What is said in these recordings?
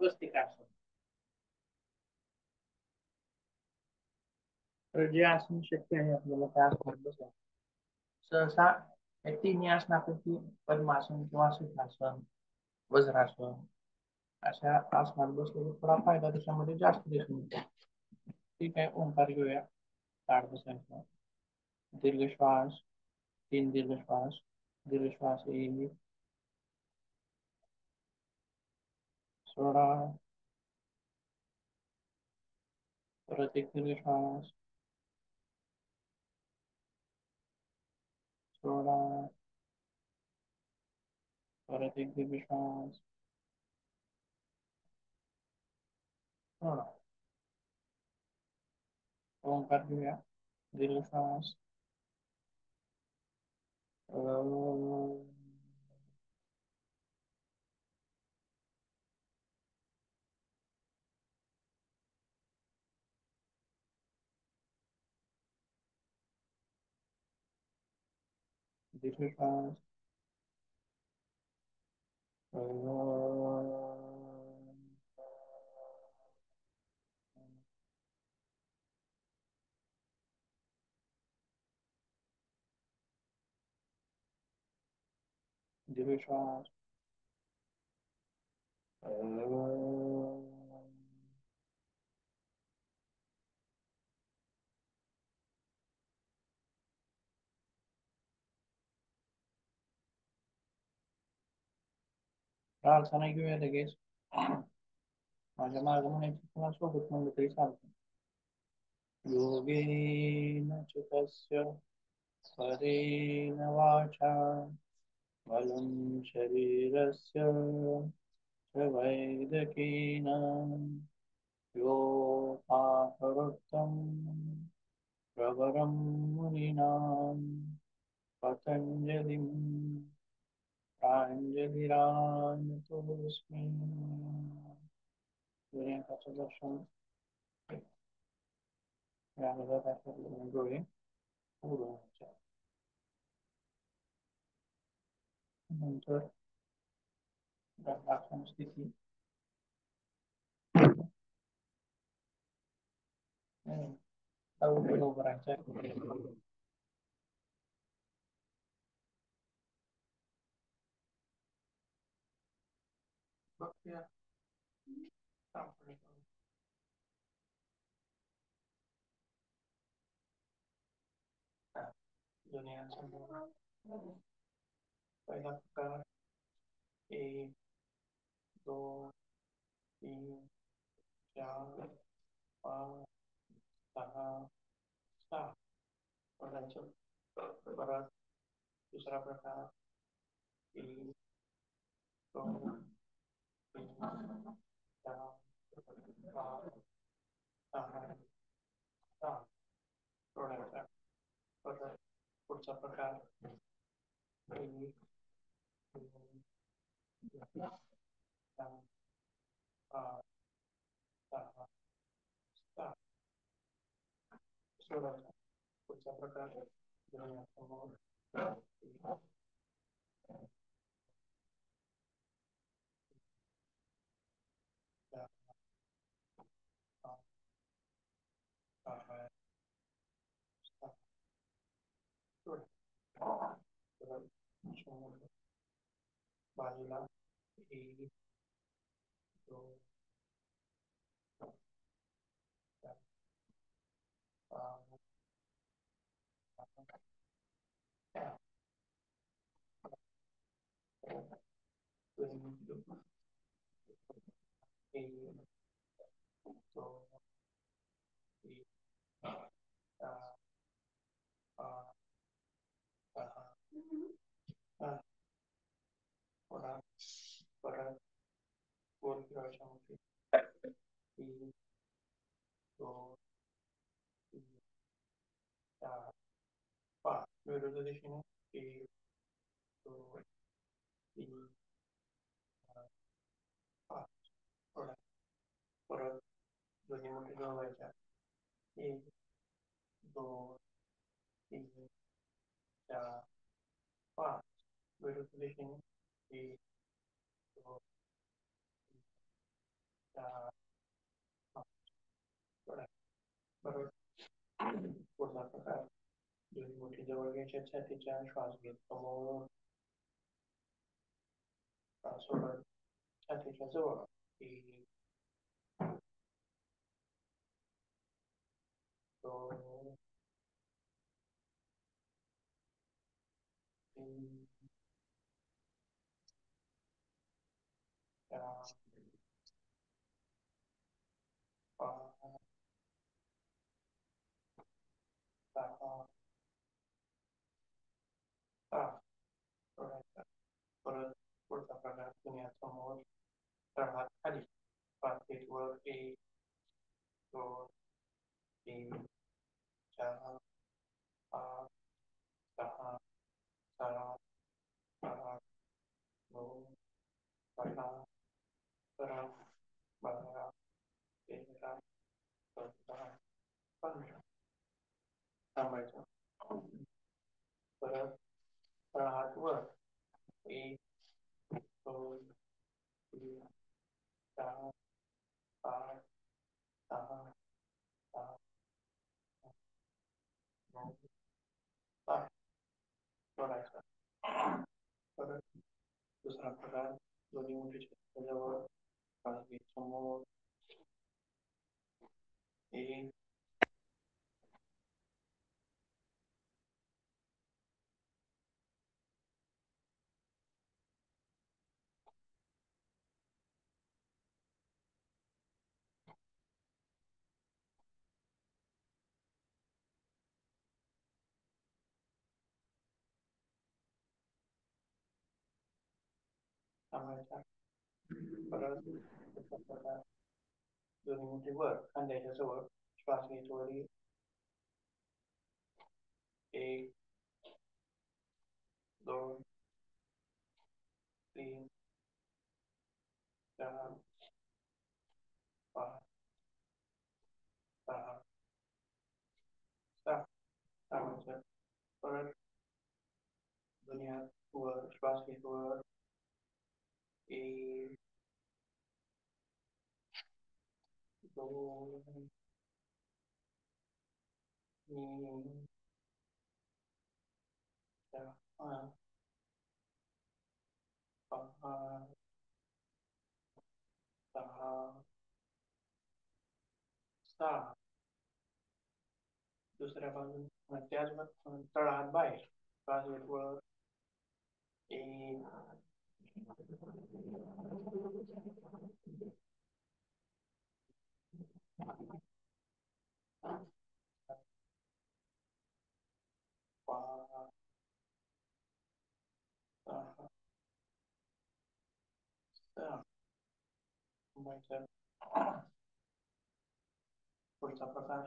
स्वस्तिक आसन. तर जे आसन शक्य आहे आपल्याला त्या आसनात बसायचं. सहसा या तिन्ही आसनापैकी पद्मासन किंवा सुखासन, वज्रासन अशा आसनात बसलेला थोडा फायदा त्याच्यामध्ये जास्त दिसून येतो. ठीक आहे, ओंकार घेऊया. ताठ बसायचं. दीर्घ श्वास, 3 दीर्घ श्वास. दीर्घ श्वास येईल, सोडा. परत एक दीर्घ श्वास, सोडा. परत एक दीर्घ श्वास, सोडा. ओंकार घेऊया. दीर्घ श्वास. अं, दीर्घ श्वास. अं, दीर्घ श्वास. अं, प्रार्थना घेऊया लगेच. माझ्या मार्ग म्हणायची किंवा सोबत म्हणलं तरी चालतं. योगेन चितस्य परेण वाचा बलं शरीरस्य च वैदकेन योपाकरोक्तं प्रवरं मुनीनां पतञ्जलिं प्राञ्जलिरानतोऽस्मि. सूर्यकाचं दर्शन यामध्ये दाखवलेले डोळे उघडायचे. नंतर दाखवून स्थिती उभं राहायचं. बघूया. दुनियासमोर पहिला प्रकार 1, 2, 3, 4, 5, 6, 7 पडायचं. परत दुसरा प्रकार 1, 2, 3, 4, 5, 6, 7 सोडायचा. परत पुढचा प्रकार 1, 2, 3, 4, 5, 6, 7 सोडायचा. पुढचा प्रकार डोळ्यासमोर 1, 4, 5, 6, 7 सोडायचा. परत समोर बाजूला 1, 2, 4, 5, 6, 1, 2, 3, 4, 5, 6, 7 परत परत गोल फिरवायच्या मध्ये 1, 2, 3, 4, 5 विरुद्ध दिशेने 1, 2, 3, 4, 5 थोडा. परत दोन्ही मोठे जोडायच्या 1, 2, 3, 4, 5 विरुद्ध दिशेने 1, 2, दोन्ही मुठी जवळ घ्यायच्या छातीच्या, श्वास घेत समोर, श्वास सोडत छातीच्या जवळ. एक, दोन, तीन, चार, पाच, सहा, सात. सोडायचा. परत पुढचा प्रकार पुण्यात समोर, तळहात खाली, पाच फीट वर. एक, दोन, तीन, चार, पाच, सहा, सात, आठ, नऊ, 10, 11, 12, 13, 14, 15. थांबायचं. परत हात वर. एक, दोन, तीन, चार, पाच, सहा, सात, आठ, नऊ, 10. सोडायचं. परत दुसरा प्रकार, दोन्ही मुठी जवळ, श्वास घे समोर. एक, थांबायचा. परत दुसरा प्रकार, दोन्ही मुठी वर खांद्याच्या जवळ, श्वास घेत वरी. एक, दोन, तीन, चार, पाच, सहा, सात. थांबायचं. परत दोन्ही हात वर, श्वास घेत वर. एक, दोन, तीन, चार, पाच, सहा, सात. दुसऱ्या बाजून त्याच तळहात बाहेर, श्वास घेत वर. एक, पाच, सहा, सात. थांबायचं. पुढचा प्रकार,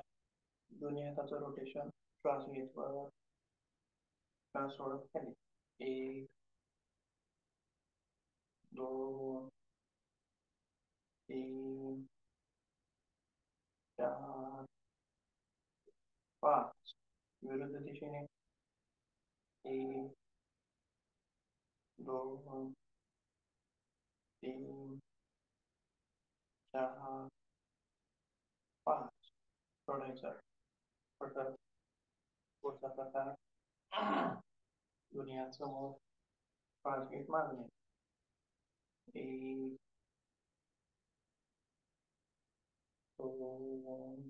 दोन्ही हाताचं रोटेशन, श्वास घेत वर, श्वास सोडत खाली. एक, दोन, तीन, चार, पाच. विरुद्ध दिशेने. एक, दोन, तीन, चार, पाच. सोडायचं. परत पुढचा प्रकार, दोन्ही हात समोर, श्वास घेत मागणे. एक, दोन,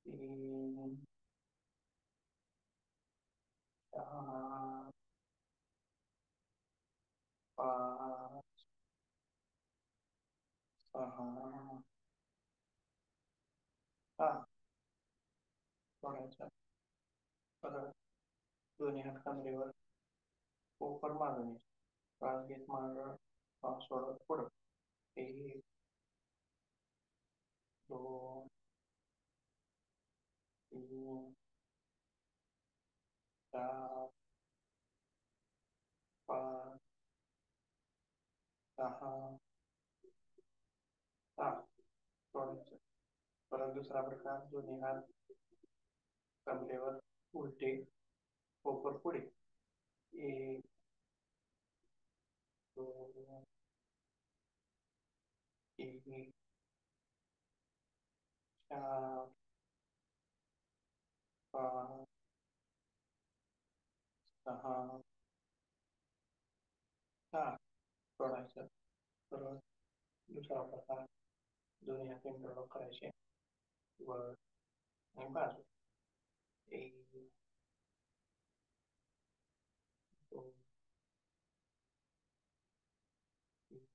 तीन, चार, पाच, सहा, सात. सोडायचं. परत दोन्ही हात कमरेवर, पोकर मागणे. श्वास घेत माग, श्वास सोडत पुढं. एक, दोन, तीन, चार, पाच, सहा, सात. सोडायचं. परत दुसरा प्रकार, दोन्ही हात कमरेवर उलटे, पोकर पुढे. एक, दोन, तीन, चार, हा हा सोडायचं. परत दुसरा प्रकार दोन्ही हात इंटरलॉक करायचे वर आणि बाजू. एक दोन तीन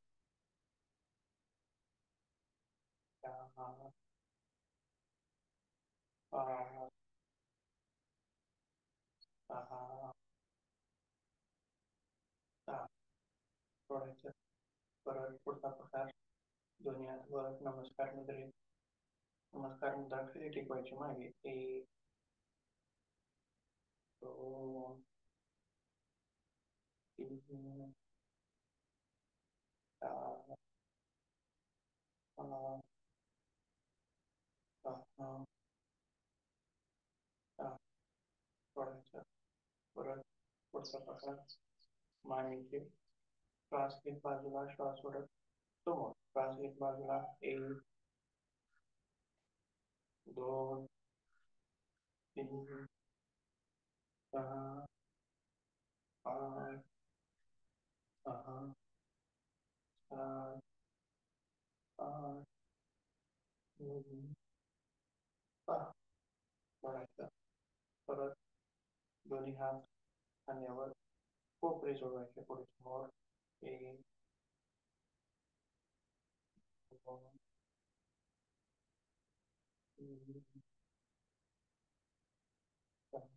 चार पाच सहा सात सोडायचं. परत पुढचा प्रकार दोन्ही हात वर नमस्कार मुद्रेत. नमस्कार मुद्रा खाली टेकवायची मागे. एक दोन तीन चार पाच सहा सात सोडायचं. परत पुढचा प्रकार मानेचे श्वास घेत बाजूला श्वास सोडत समोर. श्वास घेत बाजूला. एक दोन तीन चार पाच सहा सात आठ नऊ 10 सोडायचं. परत दोन्ही हात खांद्यावर कोपरे सोडवायचे पुढे समोर. एक दोन तीन चार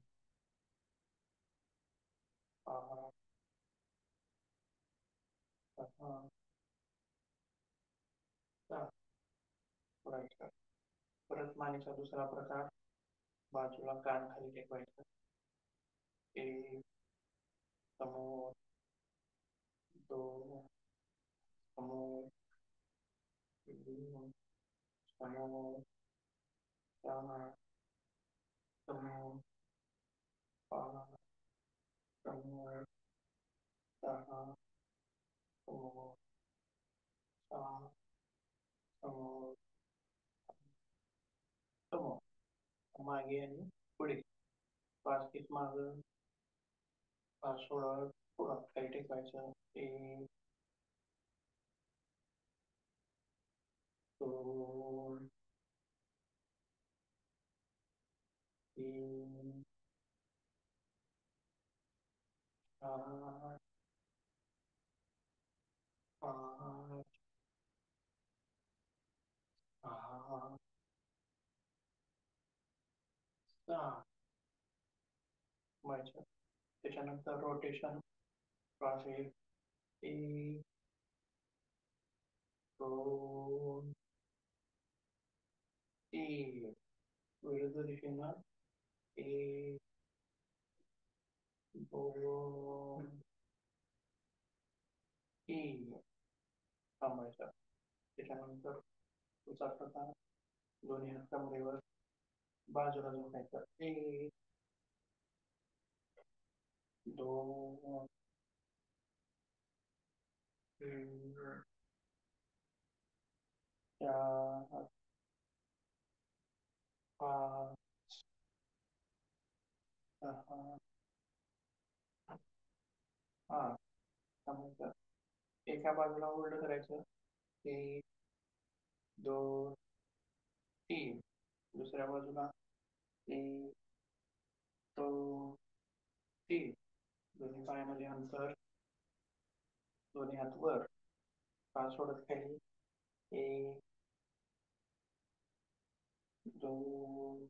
पाच सहा सात सोडायचं. परत मानेचा दुसरा प्रकार बाजूला कान खाली टेकवायचं. एक समोर दोन समोर तीन समोर चार समोर पाच समोर सहा समोर सात समोर समोर. मागे आणि पुढे. पाच फीट माग पाच सोडत पुढं खाली टेकवायचं. एक दोन तीन चार पाच सहा सात व्हायचं. त्याच्यानंतर रोटेशन श्वास एक एक दोन तीन विरुद्ध दिशेनं. एक दोन तीन थांबायचं. त्याच्यानंतर पुढचा प्रकार दोन्ही हात कमरेवर बाजूला झोपायचं. एक दोन तीन चार पाच सहा आठ थांबायचं. एका बाजूला होल्ड करायचं. एक दोन तीन दुसऱ्या बाजूला. एक दोन तीन दोन्ही पायामध्ये अंतर. दोन्ही हात वर पाय सोडत खाली. एक दोन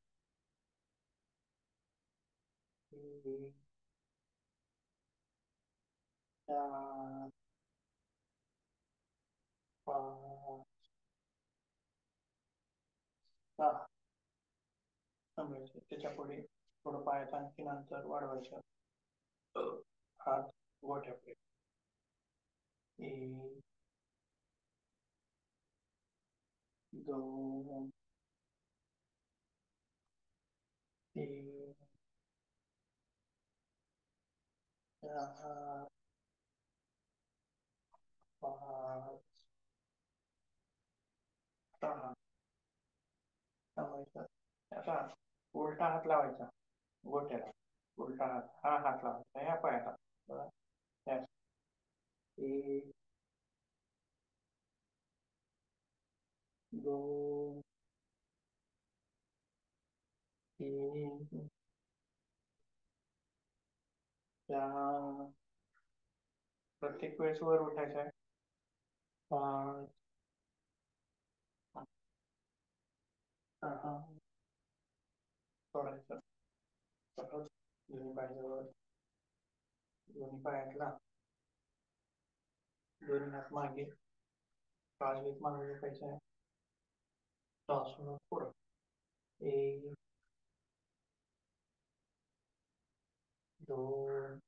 तीन चार पाच सहा थांबायचं. त्याच्या पुढे थोडं पायाचं आणखी अंतर वाढवायचं. हात गोठ्यापुढे. एक दोन तीन चार पाच सहा थांबायचं. आता उलटा हात लावायचा गोठ्याला. उलटा हात हा हात लावायचा ह्या पायाला बरं. त्यास एक, दोन, तीन, चार. प्रत्येक वेळेस वर उठायचं आहे. पाच, सहा, सोडायचं. परत दोन्ही पायाजवळ, दोन्ही पायातला दोन्ही हात मागे, श्वास घेत मागे झोपायचं आहे. श्वास सोडत पुढं. एक, दोन,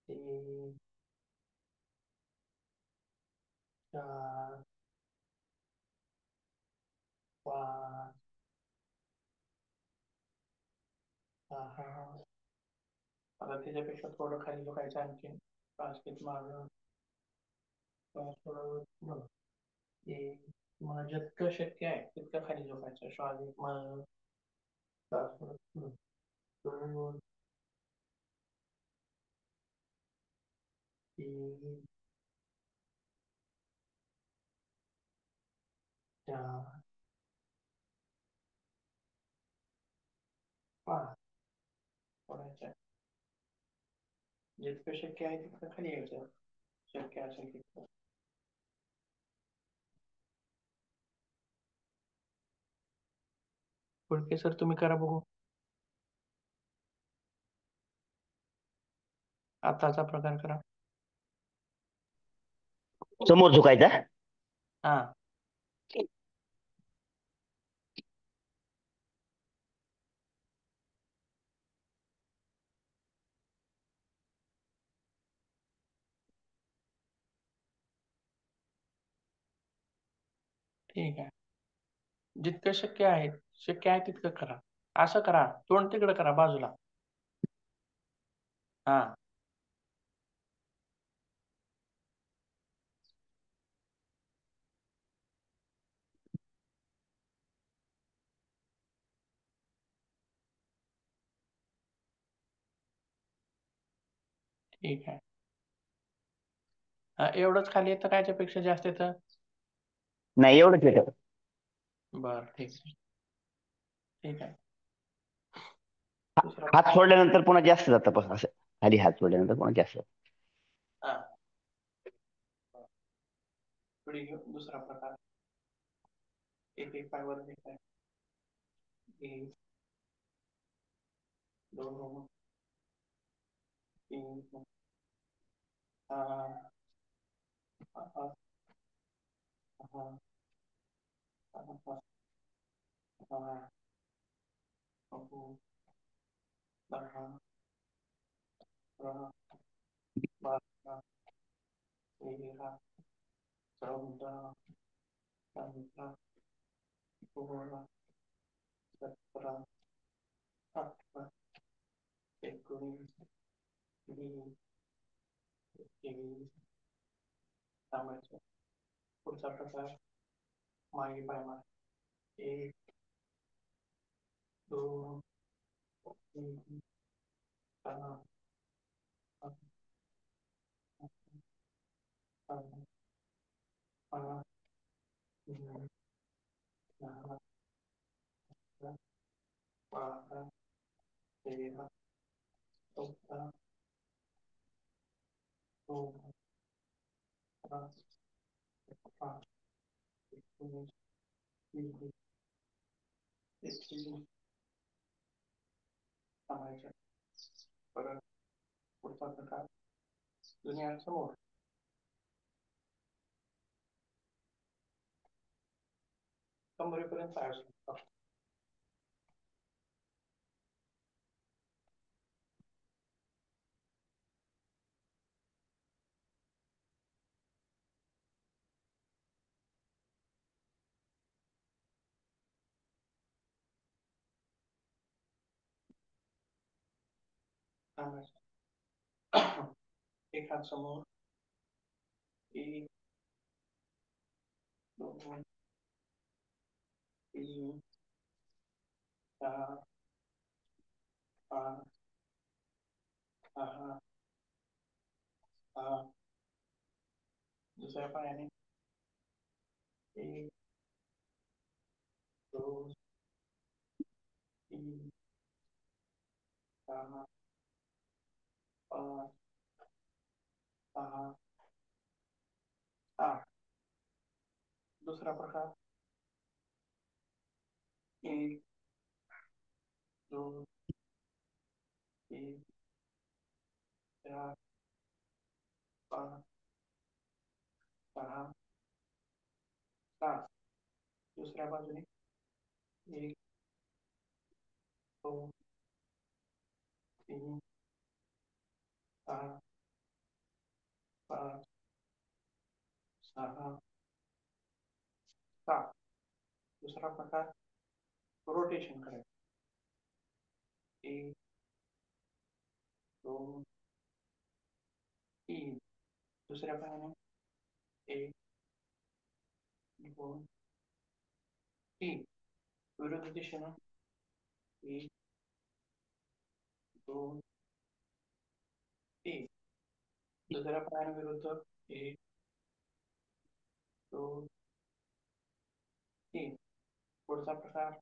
तीन, चार, पाच, सहा. आता त्याच्यापेक्षा थोडं खाली झोपायचं आणखी. श्वास घेत मागं, श्वास सोडत पुढं. एक, तुम्हाला जितकं शक्य आहे तितकं खाली झोपायचं. श्वास घेत मागं, श्वास सोडत पुढं. दोन, तीन, चार, पाच. सोडायचं. जितकं शक्य आहे तितकं खाली यायचं. शक्य असेल तितकं. फुडके सर तुम्ही करा बघू. आताचा प्रकार करा. समोर झुकायचा. हा ठीक आहे. जितकं शक्य आहे तितकं करा. असं करा, तोंड तिकडं करा बाजूला. हा ठीक आहे. एवढंच खाली येतं का याच्यापेक्षा जास्त येतं? नाही एवढंच येतं. बरं ठीक आहे. ठीक आहे. दुसरा हात सोडल्यानंतर पुन्हा जास्त जातं पण असं. खाली हात सोडल्यानंतर पुन्हा जास्त. हा पुढे घेऊ दुसरा प्रकार. एक एक पाय वर घ्यायचा. एक, दोन, तीन, चार, पाच, सहा, सात, आठ, नऊ, 10, 11, 12, 13, 14, 15, 16, 17, 18, 19, 20, 21. थांबायचं. पुढचा प्रकार मागे पाय मार. एक, दोन, तीन, चार, पाच, सहा, सात, नऊ, 10, 11, 12, 13, 14, 16, 17, 18, 19, 20, 21. थांबायचं. परत पुढचा प्रकार दुनिया समोर. कमरेपर्यंत पाय असतो. थांबायचं. एक हात समोर. एक, दोन, तीन, चार, पाच, सहा, सात. दुसऱ्या पायाने एक, दोन, तीन, चार, पाच, सहा, आठ. दुसरा प्रकार एक, दोन, तीन, चार, पाच, सहा, सात. दुसऱ्या बाजूने एक, दोन, तीन, चार, पाच, सहा, सात. दुसरा प्रकार रोटेशन करायचं. एक, दोन, तीन. दुसऱ्या पायाने एक, दोन, तीन. विरुद्ध दिशेनं एक, दोन, तीन. दुसऱ्या पायाविरुद्ध एक, दोन, तीन. पुढचा प्रकार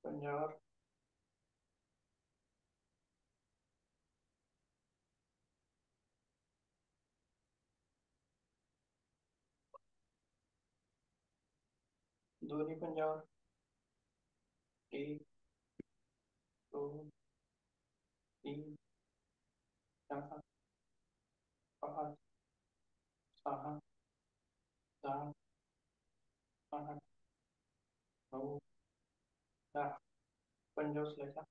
पंजावर दोन्ही पंजावर एक, दोन, तीन, चार, पाच, सहा, सात, आठ, नऊ, दहा. पंजा उचलायचा.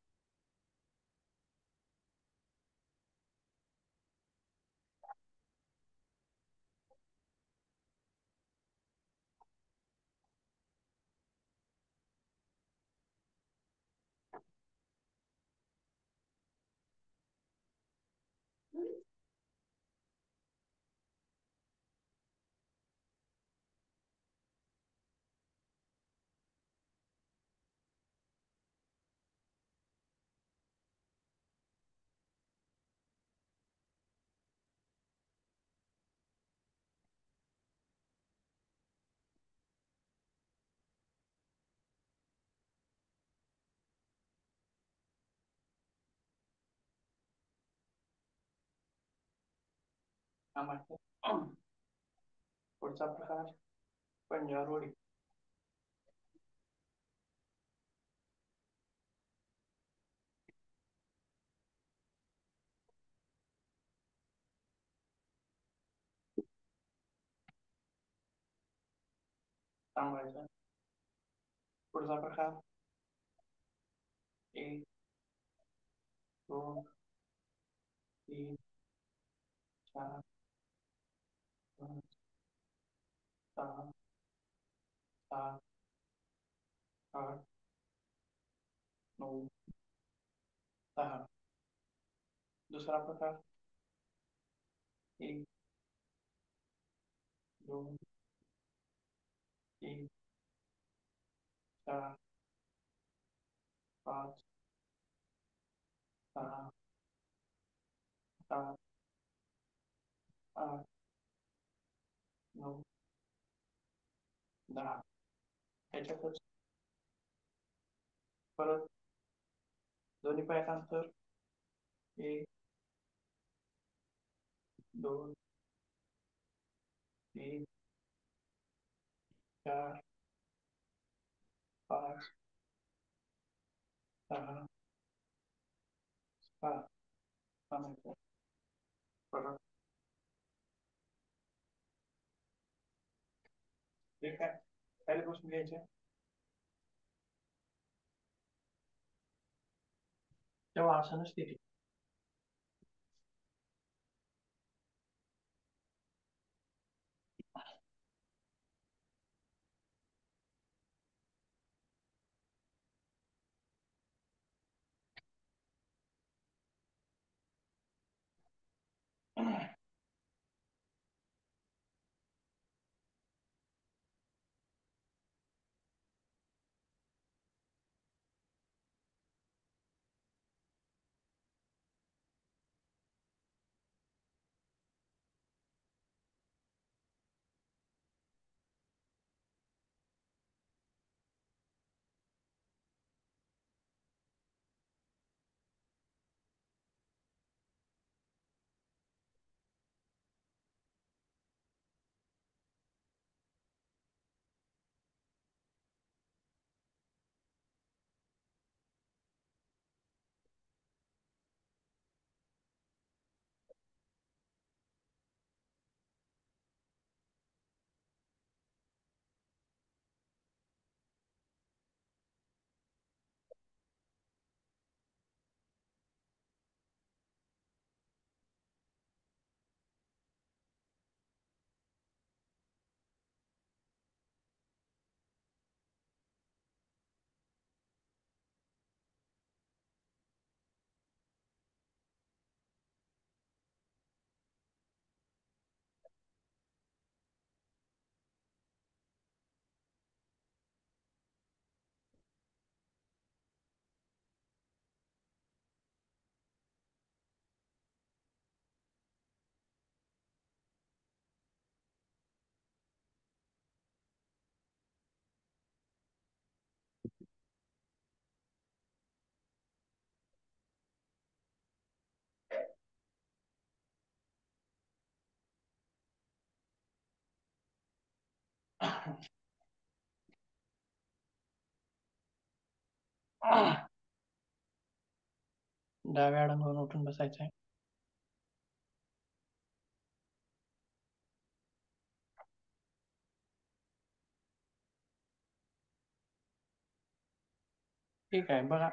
पुढचा प्रकार पंजावर उडी. थांबवायचा. पुढचा प्रकार एक, दोन, तीन, चार, पाच, सहा, सात, आठ, नऊ, दहा. दुसरा प्रकार एक, दोन, तीन, चार, पाच, सहा, सात, आठ, नऊ, दहा. त्याच्यातच परत दोन्ही पायाचं अंतर एक, दोन, तीन, चार, पाच, सहा, सात. थांबायचं. परत ते काय खाली बसून घ्यायचे. तेव्हा असं नसते ती. डाव्या अडंगावून उठून बसायचं आहे. ठीक आहे बघा,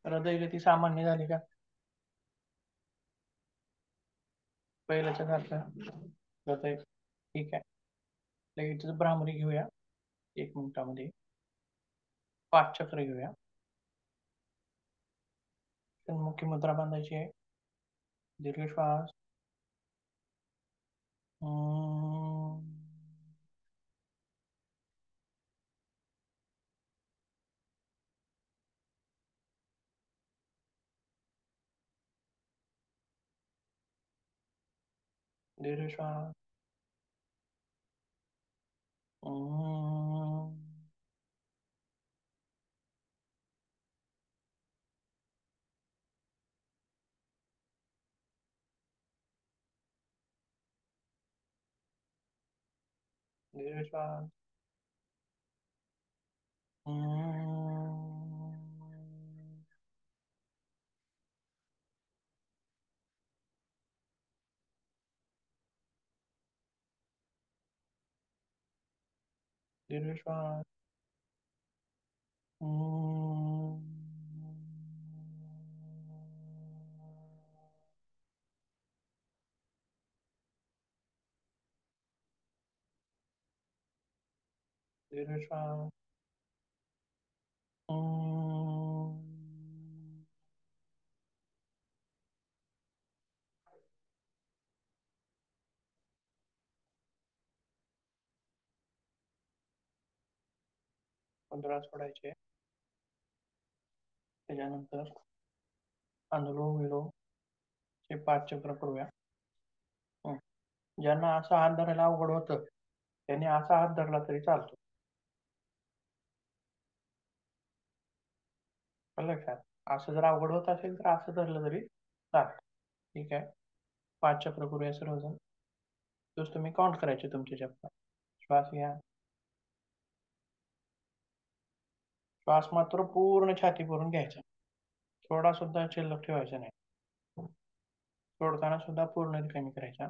हृदयगती सामान्य झाली का? पहिल्याच्या सारखं हृदय. ठीक आहे, लगेच भ्रामरी घेऊया 1 मिनिटामध्ये. 5 चक्र घेऊया. मुख्य मुद्रा बांधायची आहे. दीर्घ श्वास. दीर्घ श्वास. दीर्घ श्वास. दीर्घ श्वास. 15 सोडायचे. त्याच्यानंतर अनुलोम विलोम चे 5 चक्र करूया. ज्यांना असा हात धरायला अवघड होतं त्यांनी असा हात धरला तरी चालतो. लक्षात, असं जर अवघड होत असेल तर असं धरलं तरी चालतं. ठीक आहे, 5 चक्र करूया सर्वजण. तोच तुम्ही काउंट करायचे तुमचे चक्र. श्वास घ्या. श्वास मात्र पूर्ण छाती भरून घ्यायचा, थोडा सुद्धा शिल्लक ठेवायचा नाही. सोडताना सुद्धा पूर्ण रिकामी करायचा.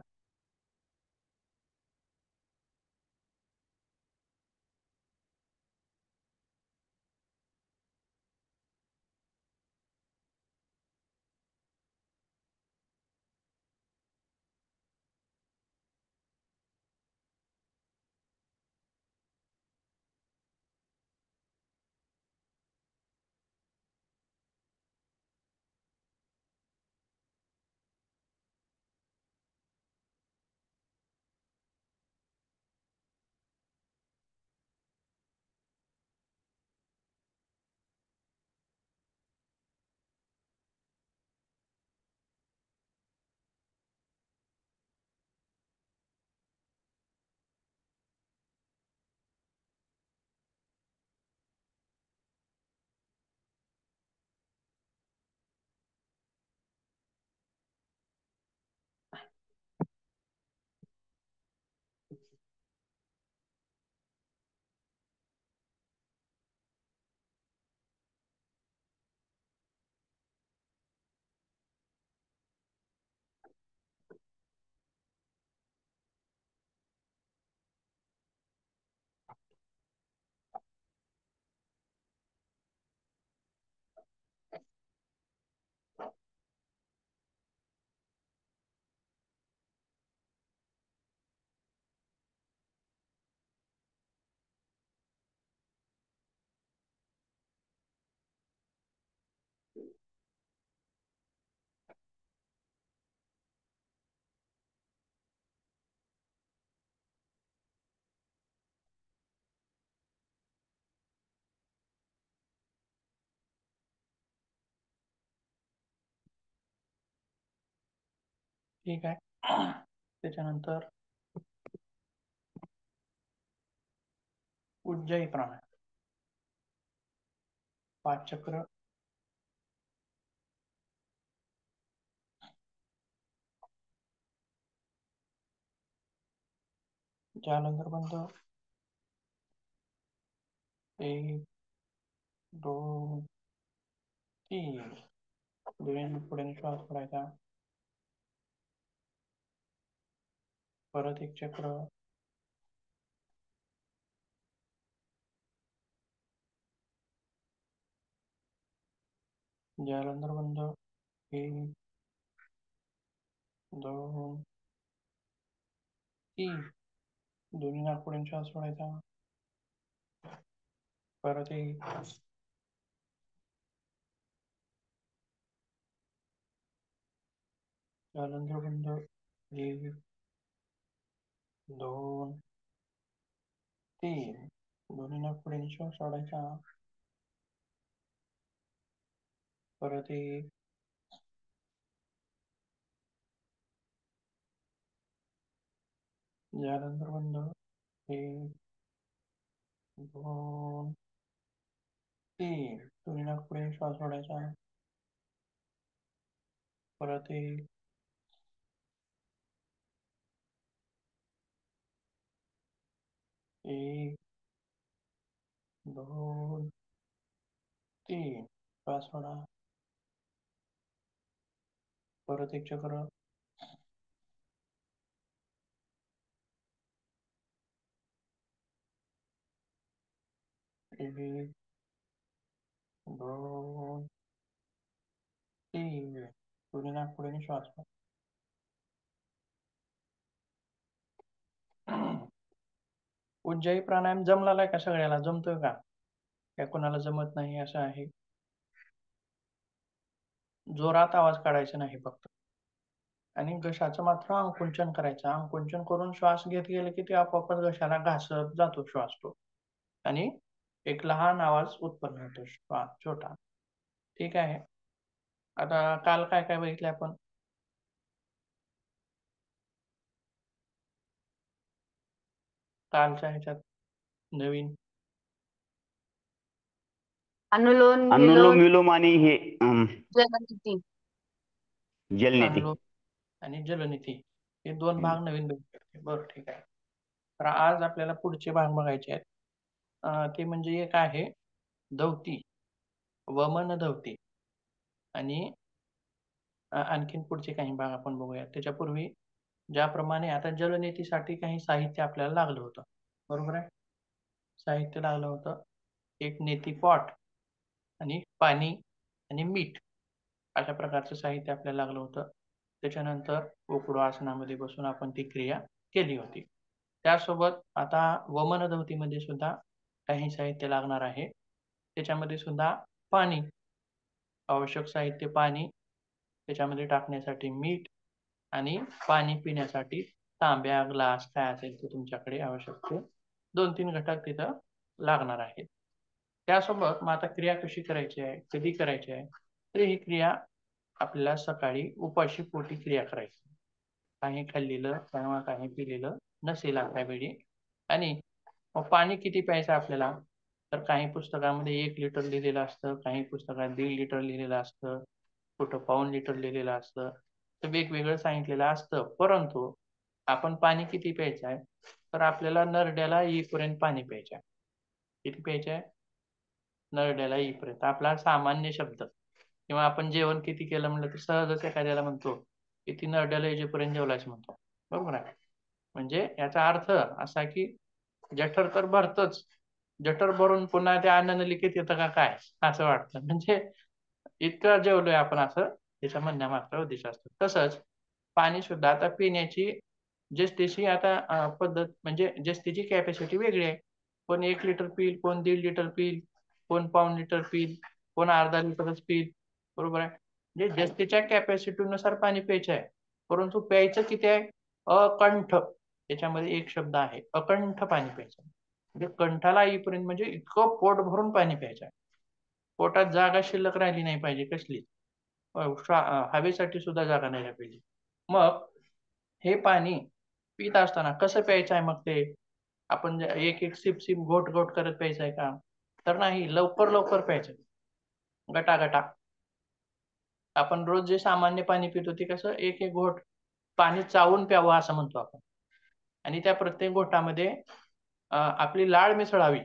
ठीक आहे, त्याच्यानंतर उज्जयी प्राणायाम. 5 चक्र. जालंधर बंद. एक, दोन, तीन. दोन्ही पुढे श्वास सोडायचा. परत एक चक्र. जालंधर बंद. एक, दोन, तीन. दोन्ही नाकपुड्याने श्वास सोडायचा. परत एक, जालंधर बंद. एक, दोन, तीन. दोन्ही नाकपुड्याने श्वास सोडायचा. परत एक, जालंधर बंद. एक, दोन, तीन. दोन्ही नाकपुड्याने श्वास सोडायचा. परत एक, एक, दोन, तीन. श्वास सोडा. परत एक चक्र. एक, दोन, तीन. दोन्ही नाकपुड्याने श्वास सोडा. उज्जाई प्राणायाम जमलाय का सगळ्याला? जमतोय का? काय कोणाला जमत नाही असं आहे? जोरात आवाज काढायचा नाही फक्त. आणि घशाचं मात्र अंकुंचन करायचं. अंकुंचन करून श्वास घेत गेले की ते आपोआपच घशाला घासत जातो श्वास तो. आणि एक लहान आवाज उत्पन्न होतो, श्वास छोटा. ठीक आहे. आता काल काय काय बघितले आपण? कालच्या ह्याच्यात नवीन अनुलोम अनुलोम विलोम विलोम आणि हे जलनीती. जलनेती. अनुलोम आणि जलनीती हे दोन भाग नवीन बघितले. बरं, ठीक आहे. तर आज आपल्याला पुढचे भाग बघायचे आहेत. ते म्हणजे एक आहे धवती, वमन धवती. आणि आणखीन पुढचे काही भाग आपण बघूया. त्याच्यापूर्वी ज्याप्रमाणे आता जलनेतीसाठी काही साहित्य आपल्याला लागलं होतं, बरोबर आहे? साहित्य लागलं होतं एक नेती पॉट आणि पाणी आणि मीठ. अशा प्रकारचं साहित्य आपल्याला लागलं होतं. त्याच्यानंतर उकडू आसनामध्ये बसून आपण ती क्रिया केली होती. त्यासोबत आता वमन धवतीमध्ये सुद्धा काही साहित्य लागणार आहे. त्याच्यामध्ये सुद्धा पाणी, आवश्यक साहित्य पाणी, त्याच्यामध्ये टाकण्यासाठी मीठ आणि पाणी पिण्यासाठी तांब्या, ग्लास काय असेल ते तुमच्याकडे आवश्यक ते 2-3 घटक तिथं लागणार आहेत. त्यासोबत मग आता क्रिया कशी करायची आहे, कधी करायची आहे? तर ही क्रिया आपल्याला सकाळी उपाशी पोटी क्रिया करायची. काही खाल्लेलं किंवा काही पिलेलं नसेल त्यावेळी. आणि मग पाणी किती प्यायचं आपल्याला? तर काही पुस्तकामध्ये 1 लिटर लिहिलेलं असतं, काही पुस्तकात 1.5 लिटर लिहिलेलं असतं, कुठं 1.25 लिटर लिहिलेलं असतं. तर वेगवेगळं सांगितलेलं असतं. परंतु आपण पाणी किती प्यायचं आहे? तर आपल्याला नरड्याला येईपर्यंत पाणी प्यायचं आहे. किती प्यायचं आहे? नरड्याला येईपर्यंत. आपला सामान्य शब्द. किंवा आपण जेवण किती केलं म्हणलं तर सहजच एखाद्याला म्हणतो किती नरड्याला येईपर्यंत जेवलाच म्हणतो, बरोबर आहे? म्हणजे याचा अर्थ असा की जठर तर भरतच, जठर भरून पुन्हा ते अन्न नलिकेत येतं का काय असं वाटतं. म्हणजे इतकं जेवलोय आपण असं त्याच्या म्हणण्यामागचा उद्देश असतो. तसंच पाणी सुद्धा आता पिण्याची त्याची आता पद्धत म्हणजे त्याची कॅपॅसिटी वेगळी आहे. कोण 1 लिटर पिईल, कोण 1.5 लिटर पिईल, कोण 1.25 लिटर पिईल, कोण अर्धा लिटरच पिईल, बरोबर आहे? म्हणजे त्याच्या कॅपॅसिटीनुसार पाणी प्यायचं आहे. परंतु प्यायचं किती आहे? अकंठ. त्याच्यामध्ये एक शब्द आहे, अकंठ पाणी प्यायचं. म्हणजे कंठाला येईपर्यंत म्हणजे इतकं पोट भरून पाणी प्यायचं आहे. पोटात जागा शिल्लक राहिली नाही पाहिजे कसली. हवेसाठी सुद्धा जागा नाही राहिली पाहिजे. मग हे पाणी पित असताना कसं प्यायचं आहे? मग ते आपण एक एक सिप सिप घोट घोट करत प्यायचं आहे का? तर नाही, लवकर लवकर प्यायचं, गटा. आपण रोज जे सामान्य पाणी पितो ते कसं एक एक घोट पाणी चावून प्यावं असं म्हणतो आपण. आणि त्या प्रत्येक घोटामध्ये आपली लाळ मिसळावी.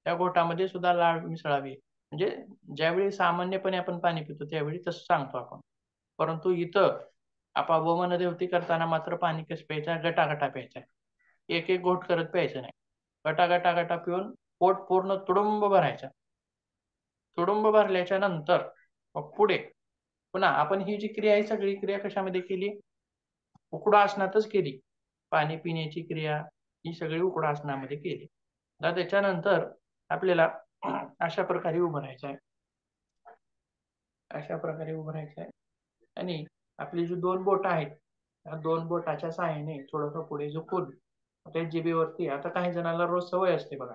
त्या घोटामध्ये सुद्धा लाळ मिसळावी. म्हणजे ज्यावेळी सामान्यपणे आपण पाणी पितो त्यावेळी तसं सांगतो आपण, परंतु इथं आपण वमनदेवती करताना मात्र पाणी कसं प्यायचं, गटागटा प्यायचा, एक एक घोट करत प्यायचं नाही. गटा पिऊन पोट पूर्ण तुडुंब भरायचं. तुडुंब भरल्याच्या नंतर मग पुढे पुन्हा आपण ही जी क्रिया आहे सगळी क्रिया कशामध्ये केली, उकडा केली. पाणी पिण्याची क्रिया ही सगळी उकडा केली. आता त्याच्यानंतर आपल्याला अशा प्रकारे उभं राहायचं आहे, अशा प्रकारे उभं राहायचं आहे. आणि आपली जी 2 बोटं आहेत त्या 2 बोटाच्या सहाय्याने थोडंसं पुढे झुकून त्या जिभेवरती, आता काही जणांना रोज सवय असते बघा,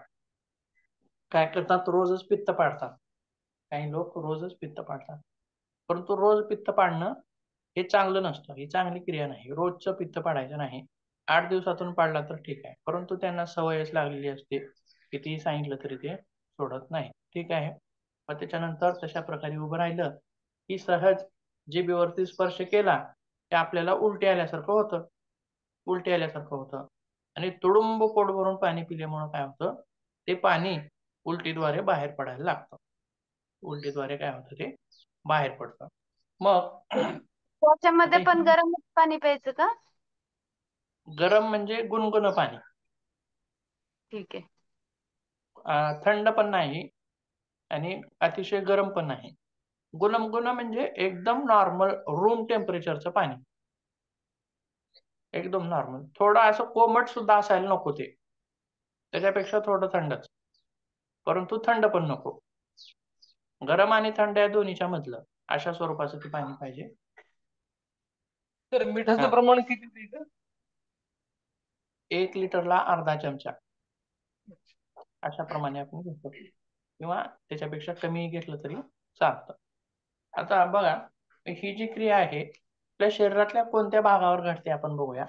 काय करतात, रोजच पित्त पाडतात. काही लोक रोजच पित्त पाडतात, परंतु रोज पित्त पाडणं हे चांगलं नसतं, ही चांगली क्रिया नाही. रोजचं पित्त पाडायचं नाही. 8 दिवसातून पाडला तर ठीक आहे, परंतु त्यांना सवयच लागलेली असते, कितीही सांगितलं तरी ते सोडत नाही. ठीक आहे. मग त्याच्यानंतर तशा प्रकारे उभं राहिलं की सहज जिभेवरती स्पर्श केला की आपल्याला उलटी आल्यासारखं होतं. आणि तुडुंब पोट भरून पाणी पिल्यामुळे काय होतं, ते पाणी उलटीद्वारे बाहेर पडायला लागतं. उलटीद्वारे काय होतं, ते बाहेर पडतं. मग त्याच्यामध्ये आता पण गरम पाणी प्यायचं का? गरम म्हणजे गुणगुण पाणी, ठीक आहे. थंड पण नाही आणि अतिशय गरम पण नाही. गुणगुण म्हणजे एकदम नॉर्मल रूम टेम्परेचरचं पाणी, एकदम नॉर्मल. थोडं असं कोमट सुद्धा असायला नको ते, त्याच्यापेक्षा थोडं थंडच, परंतु थंड पण नको. गरम आणि थंड या दोन्हीच्या मधलं अशा स्वरूपाचं ते पाणी पाहिजे. तर मिठाचं प्रमाण किती द्यायचं? 1 लिटरला अर्धा चमचा अशा प्रमाणे आपण घेतो, किंवा त्याच्यापेक्षा कमी घेतलं तरी चालतं. आता बघा, ही जी क्रिया आहे आपल्या शरीरातल्या कोणत्या भागावर घडते आपण बघूया.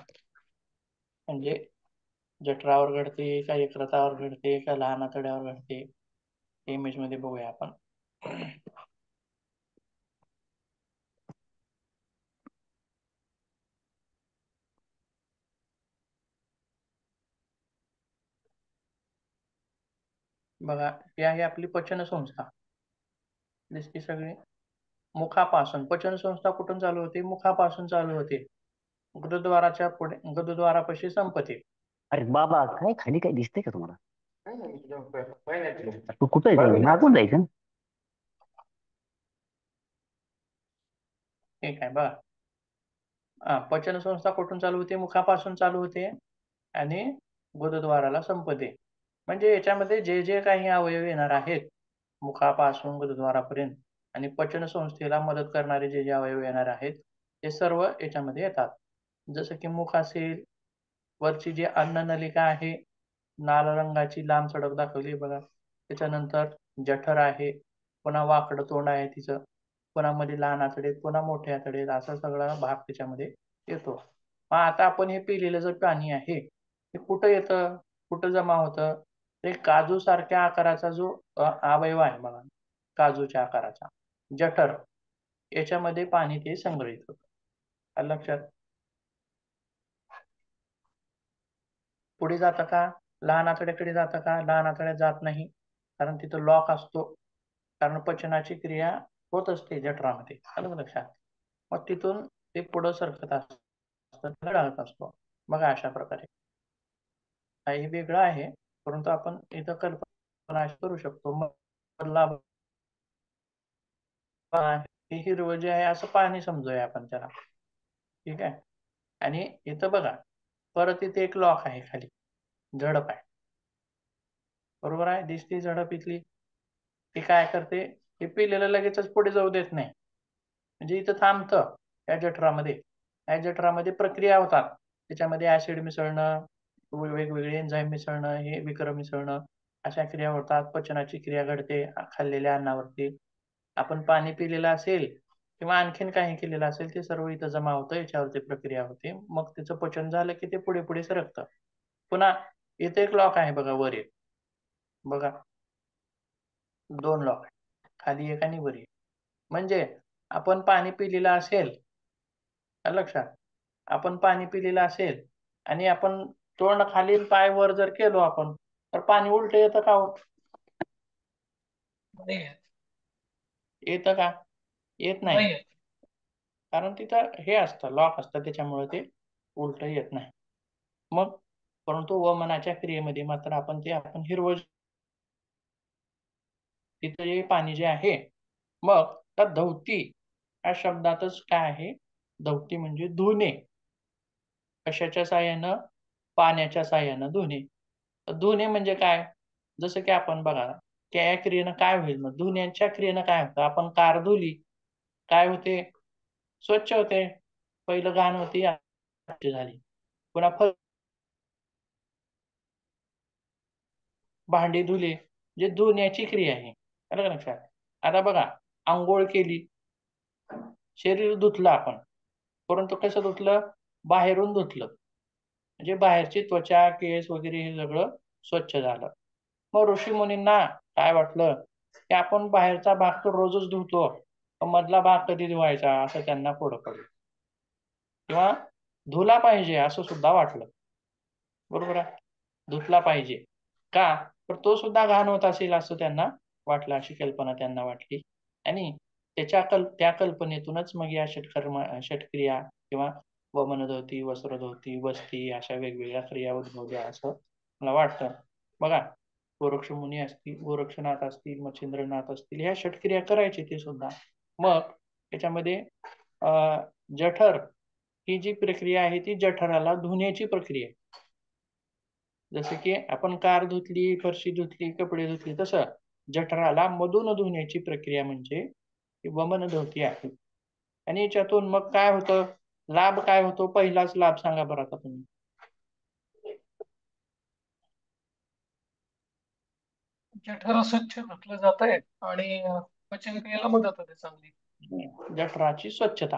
म्हणजे जठरावर घडते का यकृतावर घडते का लहान आतड्यावर घडते, इमेज मध्ये बघूया आपण. बघा, ही आहे आपली पचन संस्था दिसते सगळी. मुखापासून पचन संस्था कुठून चालू होते, मुखापासून चालू होते, गुरुद्वाराच्या पुढे गुरुद्वारापाशी संपते. अरे बाबा, काय खाली काय दिसतंय का तुम्हाला? तू कुठं आहे, मागून जायचं ना? ठीक आहे बघा, पचन संस्था कुठून चालू होते, मुखापासून चालू होते आणि गुरुद्वाराला संपते. म्हणजे याच्यामध्ये जे जे काही अवयव येणार आहेत मुखापासून गुरुद्वारापर्यंत आणि पचन संस्थेला मदत करणारे जे जे अवयव येणार आहेत ते सर्व याच्यामध्ये येतात. जसं की मुख असेल, वरची जी अन्न नलिका आहे लाल रंगाची लांब सडक दाखवली बघा, त्याच्यानंतर जठर आहे, पुन्हा वाकडं तोंड आहे तिचं, पुन्हा मध्ये लहान आतडे, पुन्हा मोठे आतडे, असा सगळा भाग त्याच्यामध्ये येतो. मग आता आपण हे पिलेलं जर पाणी आहे ते कुठं येतं, कुठं जमा होतं, ते काजू सारख्या आकाराचा जो अवयव आहे बघा, काजूच्या आकाराचा जठर, याच्यामध्ये पाणी ते संग्रहित होतं. आलं लक्षात? पुढे जातं का, लहान आतड्याकडे जातं का, लहान आतड्यात जात नाही, कारण तिथं लॉक असतो, कारण पचनाची क्रिया होत असते जठरामध्ये. आलं लक्षात? मग तिथून ते पुढं सरकत असतं, घडत असतो. बघा अशा प्रकारे काही वेगळं आहे, परंतु आपण इथं कल्पना करू शकतो. मधला हे हिरवं जे आहे असं पाणी समजूया आपण त्याला, ठीक आहे. आणि इथं बघा परत इथे एक लॉक आहे खाली, झडप आहे, बरोबर आहे, दिसते झडप इथली. ती काय करते, हे पिलेलं लगेचच पुढे जाऊ देत नाही, म्हणजे इथं थांबतं. या जठरामध्ये प्रक्रिया होतात, त्याच्यामध्ये ऍसिड मिसळणं, वेगवेगळे एन्झाईम मिसळणं, हे विकर मिसळणं, अशा क्रिया होतात. पचनाची क्रिया घडते खाल्लेल्या अन्नावरती. आपण पाणी पिलेलं असेल किंवा आणखीन काही केलेलं असेल ते सर्व इथं जमा होतं, याच्यावरती प्रक्रिया होते, मग त्याचं पचन झालं की ते पुढे पुढे सरकतं. पुन्हा इथे एक लॉक आहे बघा, वर एक बघा, 2 लॉक आहे, खाली एक आणि वर एक. म्हणजे आपण पाणी पिलेलं असेल, लक्षात, आपण पाणी पिलेलं असेल आणि आपण तोंड खाली पाय वर जर केलो आपण, तर पाणी उलट येतं का हो? नाही येत. येतं का? येत नाही. नाही येत. कारण तिथं हे असतं, लॉक असतं, त्याच्यामुळे ते उलट येत नाही. मग परंतु वमनाच्या क्रियेमध्ये मात्र आपण हिरवळ, तिथं जे पाणी जे आहे, मग त्या धौती या शब्दातच काय आहे, धौती म्हणजे धुणे. कशाच्या साह्यानं? पाण्याच्या साह्यानं धुणे. तर धुणे म्हणजे काय? जसं की आपण बघा, त्या क्रियेनं काय होईल, मग धुण्याच्या क्रियेनं काय होतं, आपण कार धुली, काय होते? स्वच्छ होते. पहिलं घाण होती, आता स्वच्छ झाली. पुन्हा भांडी धुली, जे धुण्याची क्रिया आहे. आलं का लक्षात? आता बघा, आंघोळ केली, शरीर धुतलं आपण, परंतु कसं धुतलं? बाहेरून धुतलं, म्हणजे बाहेरची त्वचा, केस वगैरे हे सगळं स्वच्छ झालं. मग ऋषीमुनींना काय वाटलं की आपण बाहेरचा भाग तर रोजच धुतो, पण मधला भाग कधी धुवायचा, असं त्यांना पुढं पडलं, किंवा धुला पाहिजे असं सुद्धा वाटलं. बरोबर आहे, धुतला पाहिजे का? तर तो सुद्धा घाण होत असेल असं त्यांना वाटलं, अशी कल्पना त्यांना वाटली. आणि त्या कल्पनेतूनच मग या षटक्रिया किंवा वमनधौती, वस्त्रधौती, वस्ती अशा वेगवेगळ्या क्रिया उद्भवल्या असं मला वाटतं. बघा, गोरक्षमुनी असतील, गोरक्षनाथ असतील, मच्छिंद्रनाथ असतील, ह्या षटक्रिया करायचे ते सुद्धा. मग त्याच्यामध्ये जठर ही जी प्रक्रिया आहे, ती जठराला धुण्याची प्रक्रिया आहे. जसं की आपण कार धुतली, फरशी धुतली, कपडे धुतली, तसं जठराला मधून धुण्याची प्रक्रिया म्हणजे वमनधौती आहे. आणि याच्यातून मग काय होतं, लाभ काय होतो? पहिलाच लाभ सांगा बरं आता तुम्ही. जठर स्वच्छ धुतलं जात आहे आणि पचन क्रियेला मदत होते चांगली. जठराची स्वच्छता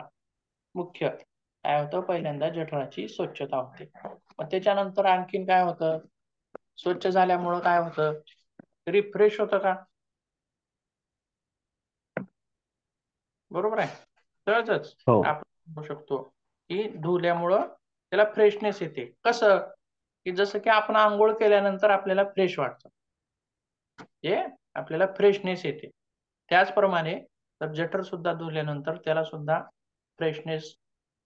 मुख्य काय होतं, पहिल्यांदा जठराची स्वच्छता होते. मग त्याच्यानंतर आणखीन काय होतं? स्वच्छ झाल्यामुळं काय होतं? रिफ्रेश होतं का? बरोबर आहे, सहजच हो. आपण म्हणू शकतो की धुल्यामुळं त्याला फ्रेशनेस येते. कसं? की जसं की आपण आंघोळ केल्यानंतर आपल्याला फ्रेश वाटतं, हे आपल्याला फ्रेशनेस येते. त्याचप्रमाणे तर जठर सुद्धा धुल्यानंतर त्याला सुद्धा फ्रेशनेस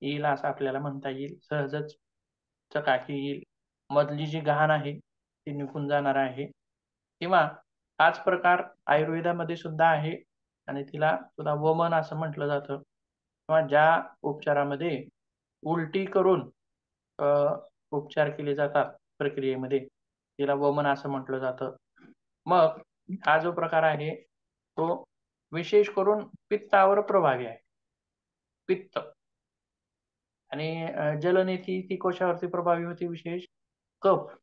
येईल असं आपल्याला म्हणता येईल. सहजच चकाकी येईल, मधली जी घाण आहे ती निघून जाणार आहे. किंवा हाच प्रकार आयुर्वेदामध्ये सुद्धा आहे आणि तिला सुद्धा वमन असं म्हटलं जातं. किंवा ज्या उपचारामध्ये उलटी करून उपचार केले जातात प्रक्रियेमध्ये, तिला वमन असं म्हटलं जातं. मग हा जो प्रकार आहे तो विशेष करून पित्तावर प्रभावी आहे. पित्त आणि जलनेती ती कशावरती प्रभावी होती? विशेष कफ,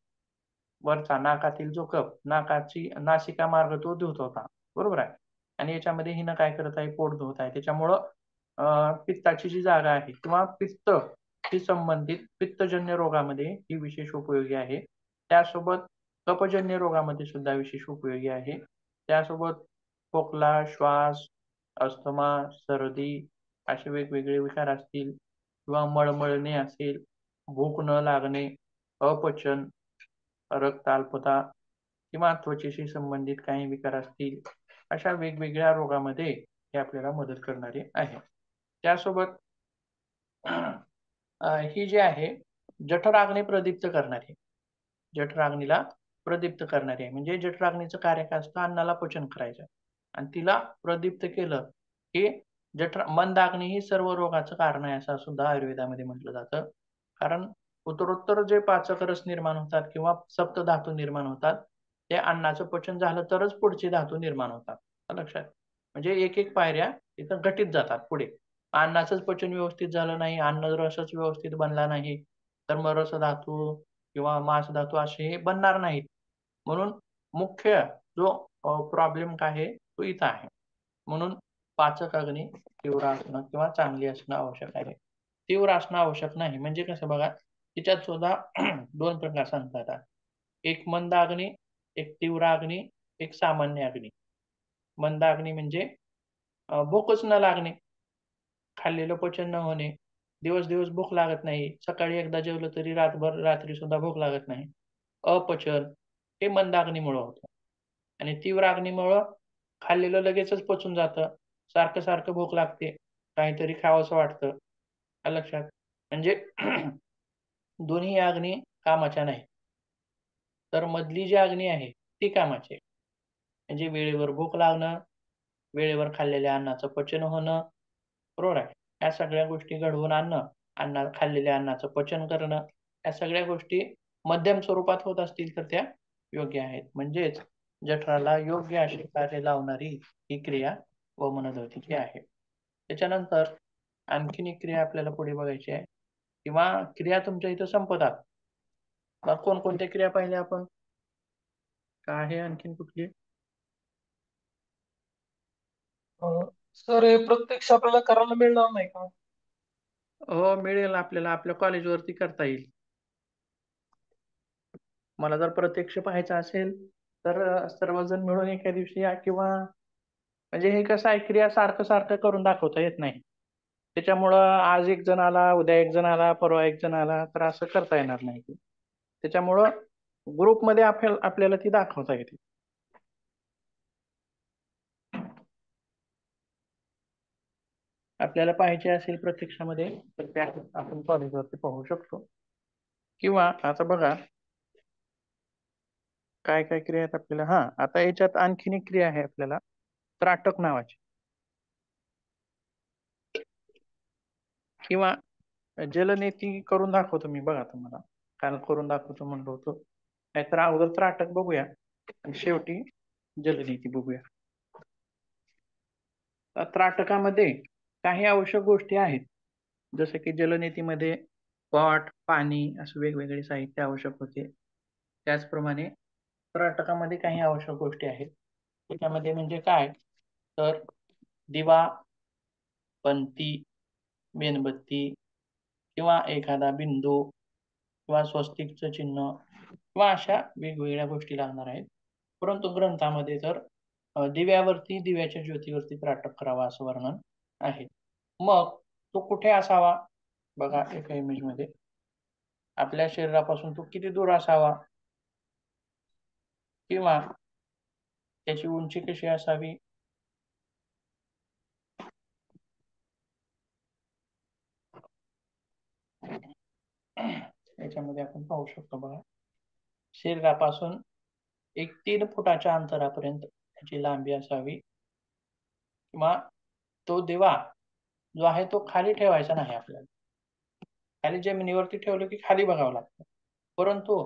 वरचा नाकातील जो कफ, नासिका मार्ग तो धुत होता. बरोबर आहे. आणि याच्यामध्ये हिनं काय करत आहे? पोट धुत आहे. त्याच्यामुळं पित्ताची जी जागा आहे किंवा पित्त शी संबंधित पित्तजन्य रोगामध्ये ही विशेष उपयोगी आहे. त्यासोबत कफजन्य रोगामध्ये सुद्धा विशेष उपयोगी आहे. त्यासोबत खोकला, श्वास, अस्थमा, सर्दी असे वेगवेगळे विकार असतील, किंवा मळमळणे असेल, भूक न लागणे, अपचन, रक्त अल्पता किंवा त्वचेशी संबंधित काही विकार असतील, अशा वेगवेगळ्या रोगामध्ये हे आपल्याला मदत करणारे आहे. त्यासोबत ही जी आहे जठराग्नी प्रदीप्त करणारी, जठराग्नीला प्रदीप्त करणारी आहे. म्हणजे जठराग्नीचं कार्य काय असतं? अन्नाला पचन करायचं, आणि तिला प्रदीप्त केलं की मंदाग्नी ही सर्व रोगाचं कारण आहे असं सुद्धा आयुर्वेदामध्ये म्हटलं जातं. कारण उत्तरोत्तर जे पाचक रस निर्माण होतात किंवा सप्तधातू निर्माण होतात, ते अन्नाचं पचन झालं तरच पुढचे धातू निर्माण होतात. लक्षात? म्हणजे एक एक पायऱ्या इथं घटित जातात पुढे. अन्नाचंच पचन व्यवस्थित झालं नाही, अन्न रसच व्यवस्थित बनला नाही, तर मग रसधातू किंवा मांसधातू असे हे बनणार नाहीत. म्हणून मुख्य जो प्रॉब्लेम काय आहे तो इथं आहे. म्हणून पाचक अग्नी तीव्र असणं किंवा चांगली असणं आवश्यक आहे. तीव्र असणं आवश्यक नाही म्हणजे कसं बघा, तिच्यात सुद्धा दोन प्रकार सांगतात. एक मंद अग्नी, एक तीव्र अग्नी, एक सामान्य अग्नी. मंद अग्नी म्हणजे भूकच न लागणे, खाल्लेलं पचन न होणे, दिवस दिवस भूक लागत नाही, सकाळी एकदा जेवलं तरी रात्री सुद्धा भूक लागत नाही, अपचन, हे मंद अग्नीमुळं होतं. आणि तीव्र अग्नीमुळं खाल्लेलं लगेचच पचून जातं. सारखं सारखं भूक लागते, काहीतरी खावंसं वाटतं. आलं लक्षात? म्हणजे दोन्ही अग्नी कामाच्या नाही. तर मधली जी अग्नी आहे ती कामाची आहे. म्हणजे वेळेवर भूक लागणं, वेळेवर खाल्लेल्या अन्नाचं पचन होणं, बरोबर आहे. या सगळ्या गोष्टी घडवून आणणं, खाल्लेल्या अन्नाचं पचन करणं, या सगळ्या गोष्टी मध्यम स्वरूपात होत असतील तर त्या योग्य आहेत. म्हणजेच जठराला योग्य अशी कार्य लावणारी ही क्रिया वमनध्वतीची आहे. त्याच्यानंतर आणखीन एक क्रिया आपल्याला पुढे बघायची आहे, किंवा क्रिया तुमच्या इथं संपतात. मग कोणकोणत्या क्रिया पाहिल्या आपण? काय आहे आणखीन कुठली? सर हे प्रत्यक्ष आपल्याला करायला मिळणार नाही का? हो, मिळेल आपल्याला, आपल्या कॉलेजवरती करता येईल. मला जर प्रत्यक्ष पाहायचं असेल तर सर्वजण मिळून एका दिवशी या, किंवा म्हणजे हे कसं आहे, क्रिया सारखं सारखं करून दाखवता येत नाही. त्याच्यामुळं आज एक जण आला, उद्या एक जण आला, परवा एक जण आला, तर असं करता येणार नाही. त्याच्यामुळं ग्रुपमध्ये आपल्याला ती दाखवता येते. आपल्याला पाहिजे असेल प्रत्यक्षामध्ये तर त्या आपण कॉलेजवरती पाहू शकतो. किंवा आता बघा काय काय क्रिया आहेत आपल्याला. आता याच्यात आणखीन एक क्रिया आहे आपल्याला, त्राटक नावाची, किंवा जलनेती करून दाखवतो मी. बघा तुम्हाला काल करून दाखवतो म्हणलो होतो, नाहीतर अगोदर त्राटक बघूया आणि शेवटी जलनेती बघूया. त्राटकामध्ये काही आवश्यक गोष्टी आहेत, जसं की जलनेतीमध्ये पॉट, पाणी असं वेगवेगळे साहित्य आवश्यक होते. त्याचप्रमाणे त्राटकामध्ये काही आवश्यक गोष्टी आहेत. त्याच्यामध्ये म्हणजे काय, तर दिवा, पंती, मेणबत्ती, किंवा एखादा बिंदू, किंवा स्वस्तिकचं चिन्ह, किंवा अशा वेगवेगळ्या गोष्टी लागणार आहेत. परंतु ग्रंथामध्ये तर दिव्यावरती, दिव्याच्या ज्योतीवरती त्राटक करावा असं वर्णन आहे. मग तो कुठे असावा? बघा एका इमेज मध्ये, आपल्या शरीरापासून तो किती दूर असावा, किंवा त्याची उंची कशी असावी, याच्यामध्ये आपण पाहू शकतो. बघा, शरीरापासून एक 3 फुटाच्या अंतरापर्यंत त्याची लांबी असावी, किंवा तो दिवा जो आहे तो खाली ठेवायचा नाही आपल्याला. खाली जमिनीवरती ठेवलं की खाली बघावं लागतं. परंतु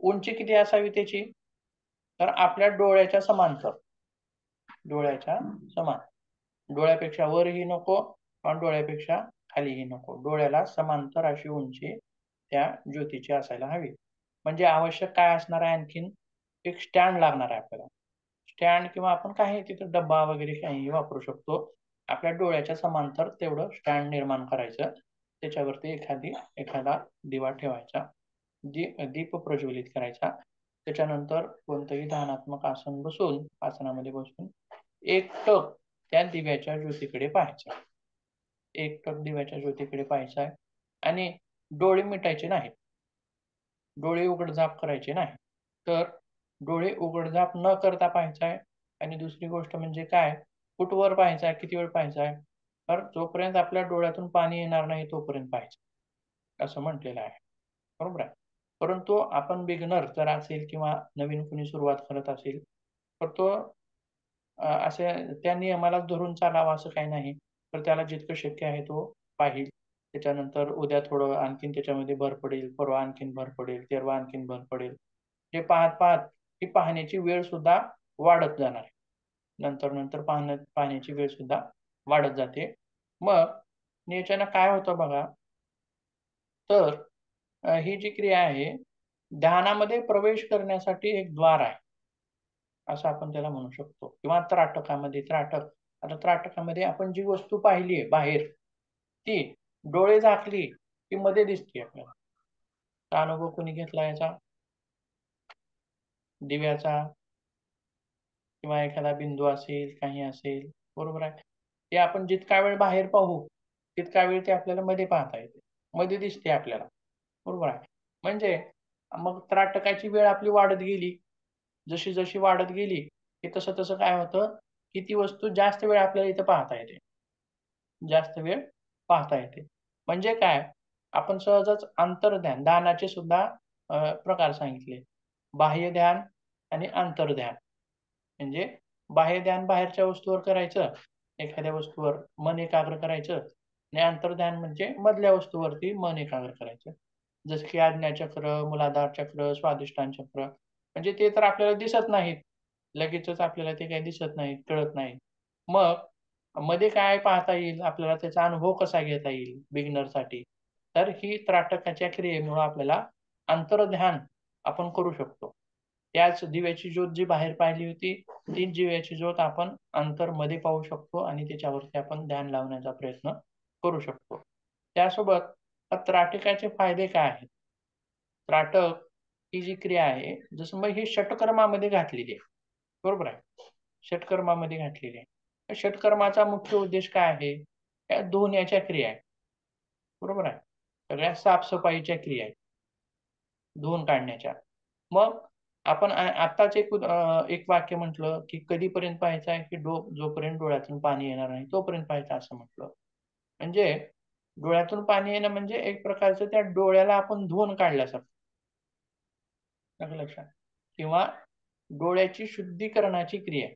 उंची किती असावी त्याची, तर आपल्या डोळ्याच्या समांतर, डोळ्याच्या समान, डोळ्यापेक्षा वरही नको आणि डोळ्यापेक्षा खालीही नको, डोळ्याला समांतर अशी उंची त्या ज्योतीची असायला हवी. म्हणजे आवश्यक काय असणार आहे, आणखीन एक स्टँड लागणार आहे आपल्याला. स्टँड किंवा आपण काही तिथं डब्बा वगैरे काहीही वापरू शकतो. आपल्या डोळ्याच्या समांतर तेवढं स्टँड निर्माण करायचं, त्याच्यावरती एखादा दिवा ठेवायचा, दीप प्रज्वलित करायचा. त्याच्यानंतर कोणतंही ध्यानात्मक आसन बसून, आसनामध्ये बसून एकटक त्या दिव्याच्या ज्योतीकडे पाहायचं. एकटक दिव्याच्या ज्योतीकडे पाहायचं आहे, आणि डोळे मिटायचे नाहीत, डोळे उघडझाप करायचे नाही. तर डोळे उघडझाप न करता पाहायचं आहे. आणि दुसरी गोष्ट म्हणजे काय, कुठवर पाहायचं आहे, किती वेळ पाहायचं आहे, तर जोपर्यंत आपल्या डोळ्यातून पाणी येणार नाही तोपर्यंत पाहायचं असं म्हटलेलं आहे. बरोबर आहे. परंतु आपण बिगनर जर असेल, किंवा नवीन कुणी सुरुवात करत असेल, तर तो असे त्या नियमाला धरून चालावा असं काही नाही. तर त्याला जितकं शक्य आहे तो पाहिल. त्याच्यानंतर उद्या थोडं आणखीन त्याच्यामध्ये भर पडेल, परवा आणखीन भर पडेल, तेरवा आणखीन भर पडेल. हे पाहत पाहत ही पाहण्याची वेळ सुद्धा वाढत जाणार आहे. नंतर नंतर पाहण्याची वेळ सुद्धा वाढत जाते. मग याच्यानं काय होतं बघा, तर ही जी क्रिया आहे, ध्यानामध्ये प्रवेश करण्यासाठी एक द्वार आहे असं आपण त्याला म्हणू शकतो. किंवा आता त्राटकामध्ये आपण जी वस्तू पाहिली आहे बाहेर, ती डोळे झाकली की मध्ये दिसते आपल्याला. हा अनुभव कोणी घेतला याचा, दिव्याचा, किंवा एखादा बिंदू असेल, काही असेल, बरोबर आहे. ते आपण जितका वेळ बाहेर पाहू तितका वेळ ते आपल्याला मध्ये पाहता येते, मध्ये दिसते आपल्याला, बरोबर आहे. म्हणजे मग त्राटकाची वेळ आपली वाढत गेली, जशी जशी वाढत गेली की तसं तसं काय होतं, की ती वस्तू जास्त वेळ आपल्याला इथं पाहता येते, जास्त वेळ पाहता येते. म्हणजे काय, आपण सहजच अंतर्ध्यान, ध्यानाचे सुद्धा प्रकार सांगितले. बाह्य ध्यान आणि अंतर्ध्यान. म्हणजे बाह्य ध्यान बाहेरच्या वस्तूवर करायचं, एखाद्या वस्तूवर मन एकाग्र करायचं, आणि अंतर्ध्यान म्हणजे मधल्या वस्तूवरती मन एकाग्र करायचं. जसं की आज्ञाचक्र, मूलाधार चक्र, स्वाधिष्ठान चक्र. म्हणजे ते तर आपल्याला दिसत नाहीत, लगेचच आपल्याला ते काही दिसत नाहीत, कळत नाही. मग मध्ये काय पाहता येईल आपल्याला, त्याचा अनुभव कसा घेता येईल बिगिनरसाठी, तर ही त्राटकाच्या क्रियेमुळे आपल्याला अंतर्ध्यान आपण करू शकतो. त्याच दिव्याची ज्योत जी बाहेर पाहिली होती, तीच दिव्याची ज्योत आपण अंतरमध्ये पाहू शकतो आणि त्याच्यावरती आपण ध्यान लावण्याचा प्रयत्न करू शकतो. त्यासोबत त्राटकाचे फायदे काय आहेत? त्राटक ही जी क्रिया आहे, जसं मग ही षटकर्मामध्ये घातलेली आहे, बरोबर आहे, षटकर्मामध्ये घातलेली आहे. षटकर्माचा मुख्य उद्देश काय आहे? या धुण्याच्या क्रिया आहे, बरोबर आहे, सगळ्या साफसफाईच्या क्रिया आहेत, धुवून काढण्याच्या. मग आपण आत्ताच एक वाक्य म्हटलं की कधीपर्यंत पाहायचं आहे, की जोपर्यंत डोळ्यातून पाणी येणार नाही तोपर्यंत पाहायचं असं म्हटलं. म्हणजे डोळ्यातून पाणी येणं म्हणजे एक प्रकारचं त्या डोळ्याला आपण धुवून काढल्यासारखं, लक्षात. किंवा डोळ्याची शुद्धीकरणाची क्रिया,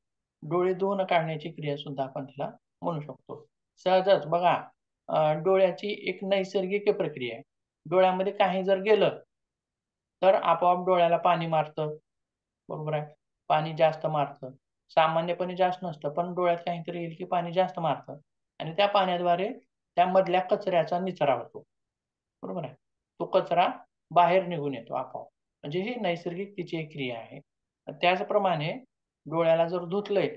डोळे धुवून काढण्याची क्रिया सुद्धा आपण तिला म्हणू शकतो. सहजच बघा, डोळ्याची एक नैसर्गिक प्रक्रिया आहे. डोळ्यामध्ये काही जर गेलं तर आपोआप डोळ्याला पाणी मारतं, बरोबर आहे, पाणी जास्त मारतं. सामान्यपणे जास्त नसतं, पण डोळ्यात काहीतरी येईल की पाणी जास्त मारतं आणि त्या पाण्याद्वारे त्यामधल्या कचऱ्याचा निचरा होतो, बरोबर आहे. तो कचरा बाहेर निघून येतो आपोआप. म्हणजे ही नैसर्गिक तिची एक क्रिया आहे. त्याचप्रमाणे डोळ्याला जर धुतलंय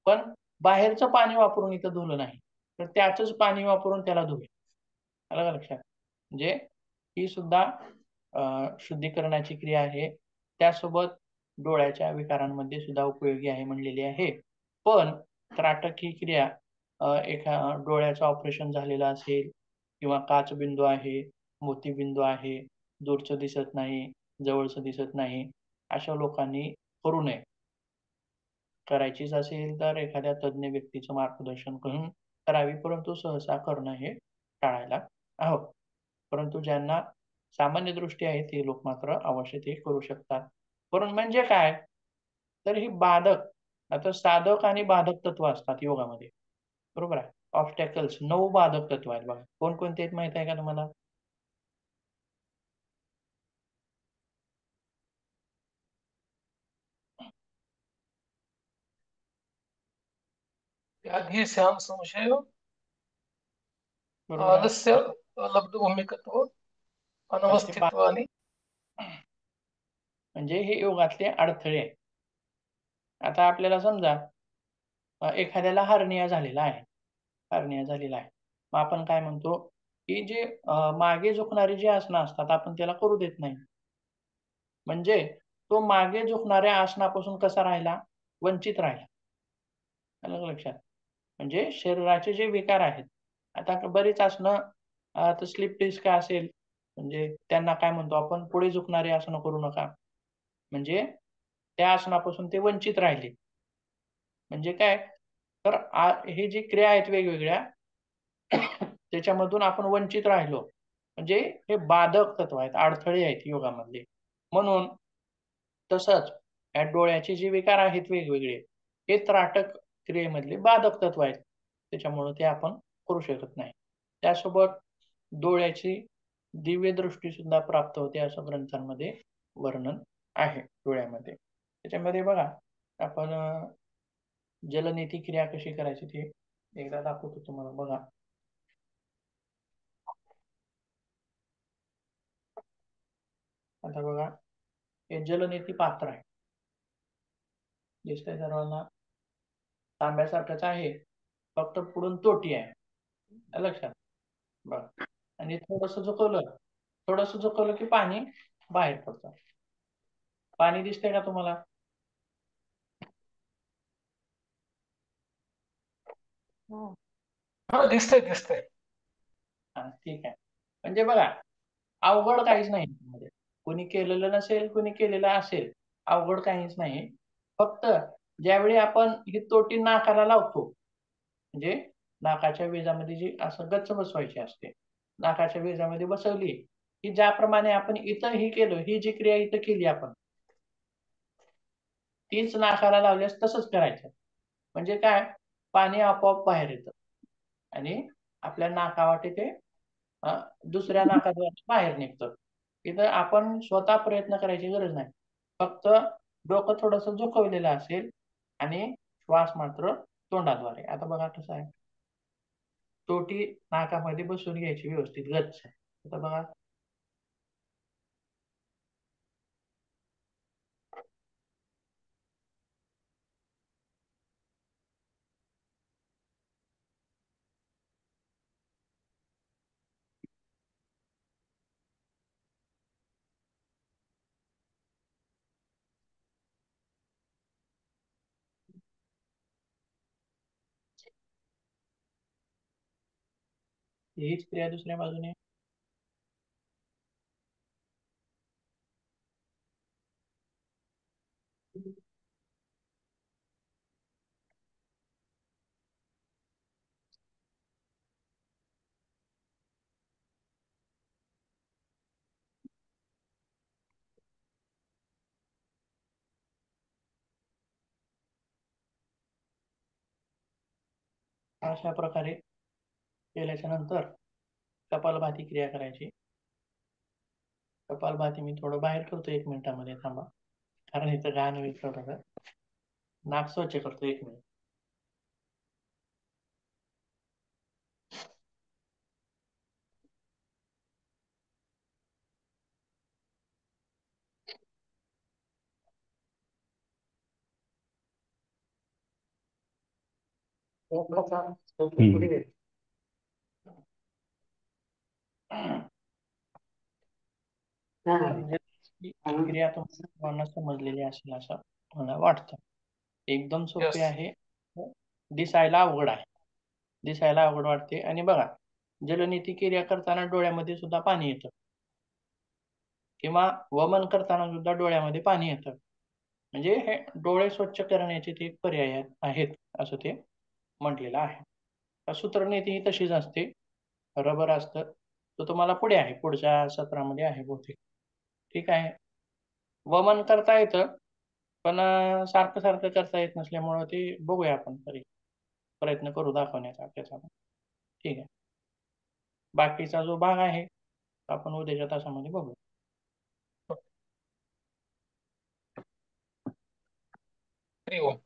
पण बाहेरचं पाणी वापरून इथं धुलं नाही, तर त्याचंच पाणी वापरून त्याला धुवे, आलं का लक्षात. म्हणजे ही सुद्धा शुद्धीकरणाची क्रिया आहे. त्यासोबत डोळ्याच्या विकारांमध्ये सुद्धा उपयोगी आहे म्हणलेली आहे. पण त्राटक ही क्रिया एका डोळ्याचं ऑपरेशन झालेलं असेल किंवा काचबिंदू आहे, मोतीबिंदू आहे, दूरचं दिसत नाही, जवळचं दिसत नाही, अशा लोकांनी करू नये. करायचीच असेल तर एखाद्या तज्ज्ञ व्यक्तीचं मार्गदर्शन करून करावी, परंतु सहसा करणं हे टाळायला हवं. परंतु ज्यांना सामान्य दृष्टी आहे ते लोक मात्र अवश्य ते करू शकतात. पण म्हणजे काय, तर ही बाधक, आता साधक आणि बाधक तत्व असतात योगामध्ये, बरोबर आहे. ऑब्स्टॅकल्स 9 बाधक तत्व आहेत बघा. कोणकोणते आहेत माहित आहे का तुम्हाला? व्याधी श्याम संशय, बरोबर आहे. आलस्य, लब्ध भूमिकत्व, अनवस्थित्व आणि म्हणजे हे योगातले अडथळे आहेत. आता आपल्याला समजा एखाद्याला हर्निया झालेला आहे, हर्निया झालेला आहे, मग आपण काय म्हणतो की जे मागे झुकणारी जी आसनं असतात आपण त्याला करू देत नाही. म्हणजे तो मागे झुकणाऱ्या आसनापासून कसा राहिला, वंचित राहिला, आलं का लक्षात. म्हणजे शरीराचे जे विकार आहेत, आता बरीच आसनं, आता स्लिप डिस्क असेल म्हणजे त्यांना काय म्हणतो आपण, पुढे झुकणारे आसनं करू नका, म्हणजे त्या आसनापासून ते वंचित राहिले. म्हणजे काय, तर हे जी क्रिया आहेत वेगवेगळ्या त्याच्यामधून आपण वंचित राहिलो, म्हणजे हे बाधक तत्व आहेत, अडथळे आहेत योगामधले. म्हणून तसंच या डोळ्याचे जे विकार आहेत वेगवेगळे, हे त्राटक क्रियेमधले बाधक तत्व आहेत, त्याच्यामुळे ते आपण करू शकत नाही. त्यासोबत डोळ्याची दिव्य दृष्टी सुद्धा प्राप्त होते असं ग्रंथांमध्ये वर्णन आहे डोळ्यामध्ये. त्याच्यामध्ये बघा, आपण जलनेती क्रिया कशी करायची ते एकदा दाखवतो तुम्हाला, बघा. आता बघा, हे जलनेती पात्र आहे, दिसतंय सर्वांना, तांब्यासारखंच आहे, फक्त पुढून तोटी आहे, लक्षात. बघा, आणि थोडस झुकवलं की पाणी बाहेर पडतं. पाणी दिसतंय का तुम्हाला? हा दिसतंय दिसतंय. हा, ठीक आहे. म्हणजे बघा, अवघड काहीच नाही त्यामध्ये. कोणी केलेलं नसेल, कोणी केलेलं असेल, अवघड काहीच नाही. फक्त ज्यावेळी आपण ही तोटी नाकाला लावतो, म्हणजे नाकाच्या वेजामध्ये जी असं गच्च बसवायची असते, नाकाच्या वेजामध्ये बसवली की ज्याप्रमाणे आपण इथं ही केलं, ही जी क्रिया इथं केली आपण, तीच नाकाला लावल्यास तसंच करायचं. म्हणजे काय, पाणी आपोआप बाहेर येतं आणि आपल्या नाकावाटे ते दुसऱ्या नाकाद्वारे बाहेर निघतं. इथं आपण स्वतः प्रयत्न करायची गरज नाही. फक्त डोकं थोडंसं झुकवलेलं असेल आणि श्वास मात्र तोंडाद्वारे. आता बघा कसं आहे, तोटी नाकामध्ये बसून घ्यायची व्यवस्थित गच्च. आता बघा, हीच क्रिया दुसऱ्या बाजूने. अशा प्रकारे केल्याच्या नंतर कपालभाती क्रिया करायची. कपालभाती मी थोडं बाहेर करतो, 1 मिनिटामध्ये थांबा, कारण इथं घाण होईल थोडंसं. नाक स्वच्छ करतो, 1 मिनिट. ही क्रिया तुम्हाला समजलेली असेल असं मला वाटतं. एकदम सोपी Yes. आहे, दिसायला अवघड आहे, दिसायला अवघड वाटते. आणि बघा, जलनेती क्रिया करताना डोळ्यामध्ये सुद्धा पाणी येतं, किंवा वमन करताना सुद्धा डोळ्यामध्ये पाणी येतं. म्हणजे हे डोळे स्वच्छ करण्याचे ते एक पर्याय आहेत असं ते म्हटलेलं आहे. सूत्रनेती ही तशीच असते, रबर असतं. तो तुम्हाला पुढे आहे, पुढच्या सत्रामध्ये आहे बहुतेक. ठीक आहे. वमन करता येतं, पण सारखं सारखं करता येत नसल्यामुळं ते बघूया आपण तरी, प्रयत्न करू दाखवण्याचा त्याचा. ठीक आहे. बाकीचा जो भाग आहे आपण उद्याच्या तासामध्ये बघू. हरि ओम.